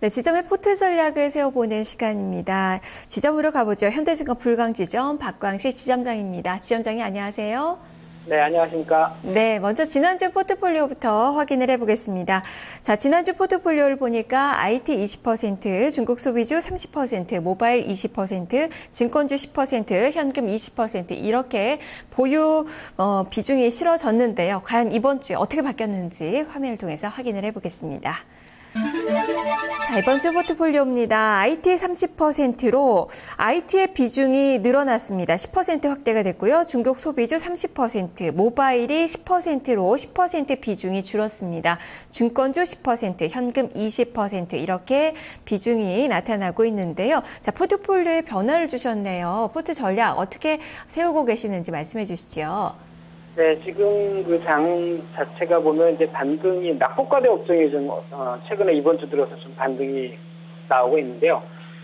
네, 지점의 포트 전략을 세워보는 시간입니다. 지점으로 가보죠. 현대증권 불광지점 박광식 지점장입니다. 지점장님 안녕하세요. 네, 안녕하십니까. 네, 먼저 지난주 포트폴리오부터 확인을 해보겠습니다. 자, 지난주 포트폴리오를 보니까 IT 20%, 중국 소비주 30%, 모바일 20%, 증권주 10%, 현금 20% 이렇게 보유 비중이 실어졌는데요. 과연 이번 주에 어떻게 바뀌었는지 화면을 통해서 확인을 해보겠습니다. 자, 이번 주 포트폴리오입니다. IT 30%로 IT의 비중이 늘어났습니다. 10% 확대가 됐고요. 중국 소비주 30%, 모바일이 10%로 10% 비중이 줄었습니다. 증권주 10%, 현금 20% 이렇게 비중이 나타나고 있는데요. 자, 포트폴리오에 변화를 주셨네요. 포트 전략 어떻게 세우고 계시는지 말씀해 주시죠. 네, 지금 그 장 자체가 보면 이제 반등이 낙폭과대 업종이 좀 최근에 이번 주 들어서 좀 반등이 나오고 있는데요.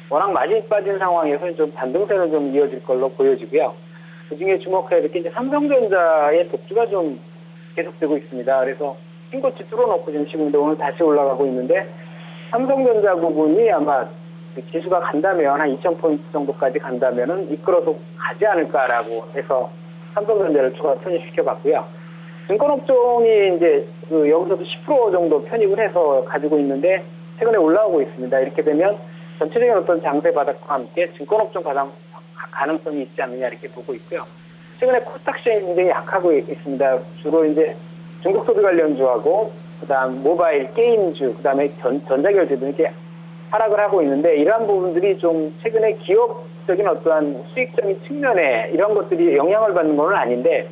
워낙 많이 빠진 상황에서 좀 반등세는 좀 이어질 걸로 보여지고요. 그 중에 주목해야 될 게 이제 삼성전자의 독주가 좀 계속되고 있습니다. 그래서 흰고치 뚫어놓고 지금 시공인데 오늘 다시 올라가고 있는데 삼성전자 부분이 아마 지수가 간다면 한 2,000포인트 정도까지 간다면은 이끌어서 가지 않을까라고 해서 삼성전자를 추가 편입시켜봤고요. 증권업종이 이제 여기서도 10% 정도 편입을 해서 가지고 있는데 최근에 올라오고 있습니다. 이렇게 되면 전체적인 어떤 장세 바닥과 함께 증권업종 가능성이 있지 않느냐 이렇게 보고 있고요. 최근에 코스닥 시장이 굉장히 약하고 있습니다. 주로 이제 중국 소비 관련주하고 그다음 모바일 게임주, 그다음에 전자결제 등 이렇게 하락을 하고 있는데 이러한 부분들이 좀 최근에 기업적인 어떠한 수익적인 측면에 이런 것들이 영향을 받는 건 아닌데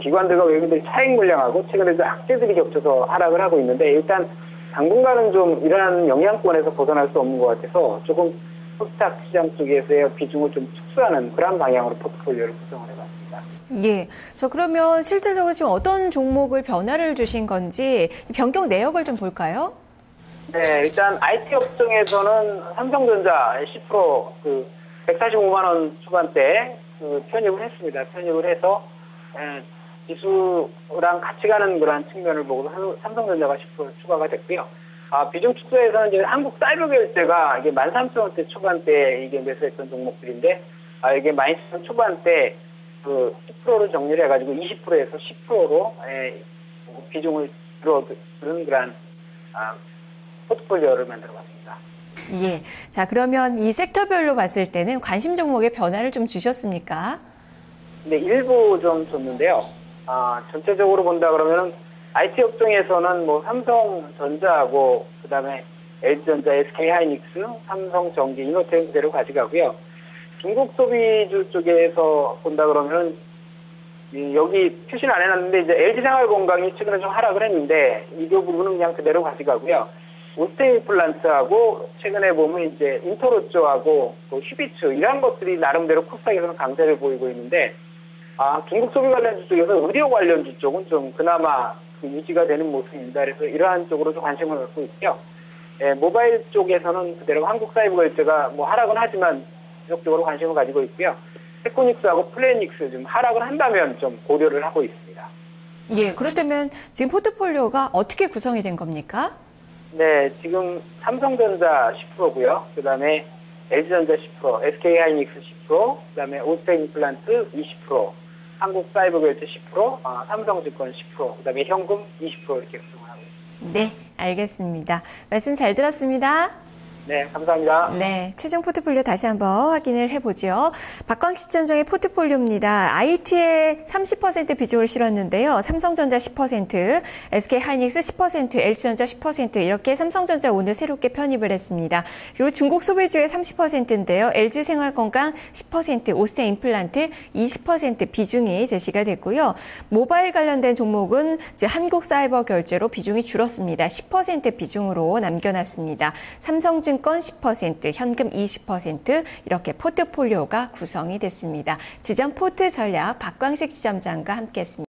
기관들과 외국인들이 차익 물량하고 최근에도 악재들이 겹쳐서 하락을 하고 있는데 일단 당분간은 좀 이러한 영향권에서 벗어날 수 없는 것 같아서 조금 코스닥 시장 쪽에서의 비중을 좀 축소하는 그런 방향으로 포트폴리오를 구성을 해봤습니다. 예, 저 그러면 실질적으로 지금 어떤 종목을 변화를 주신 건지 변경 내역을 좀 볼까요? 네, 일단 IT 업종에서는 삼성전자 10% 145만 원 초반대 편입을 했습니다. 편입을 해서 지수랑 같이 가는 그런 측면을 보고 삼성전자가 10% 추가가 됐고요. 비중 축소에서는 이제 한국 사이버 결제가 이게 13,000원대 초반대 이게 매수했던 종목들인데 이게 12,000원 초반대 10%로 정리를 해가지고 20%에서 10%로 비중을 줄어드는 그런 포트폴리오를 만들어봤습니다. 예. 자, 그러면 이 섹터별로 봤을 때는 관심 종목의 변화를 좀 주셨습니까? 네, 일부 좀 줬는데요. 전체적으로 본다 그러면은 IT 업종에서는 뭐 삼성전자하고 그다음에 LG전자, SK하이닉스, 삼성전기, 이노텍 그대로 가져가고요. 중국 소비주 쪽에서 본다 그러면은 여기 표시는 안 해놨는데 이제 LG생활건강이 최근에 좀 하락을 했는데 이 부분은 그냥 그대로 가져가고요. 오스테인플란트하고 최근에 보면 이제 인터로쪼하고 또 휴비츠 이런 것들이 나름대로 코스닥에서는 강세를 보이고 있는데 중국 소비 관련주 쪽에서 의료 관련주 쪽은 좀 그나마 유지가 되는 모습입니다. 그래서 이러한 쪽으로 좀 관심을 갖고 있고요. 모바일 쪽에서는 그대로 한국 사이버 결제가 뭐 하락은 하지만 지속적으로 관심을 가지고 있고요. 테코닉스하고 플래닉스 좀 하락을 한다면 좀 고려를 하고 있습니다. 예, 그렇다면 지금 포트폴리오가 어떻게 구성이 된 겁니까? 네, 지금 삼성전자 10%고요. 그다음에 LG전자 10%, SK하이닉스 10%, 그다음에 오스테인플란트 20%, 한국사이버결제 10%, 삼성증권 10%, 그다음에 현금 20% 이렇게 구성을 하고 있습니다. 네, 알겠습니다. 말씀 잘 들었습니다. 네, 감사합니다. 네, 최종 포트폴리오 다시 한번 확인을 해보죠. 박광식 지점장의 포트폴리오입니다. IT에 30% 비중을 실었는데요. 삼성전자 10%, SK하이닉스 10%, LG전자 10% 이렇게 삼성전자 오늘 새롭게 편입을 했습니다. 그리고 중국 소비주의 30%인데요. LG생활건강 10%, 오스테인플란트 20% 비중이 제시가 됐고요. 모바일 관련된 종목은 이제 한국사이버결제로 비중이 줄었습니다. 10% 비중으로 남겨놨습니다. 삼성증권 10%, 현금 20% 이렇게 포트폴리오가 구성이 됐습니다. 지점 포트 전략 박광식 지점장과 함께했습니다.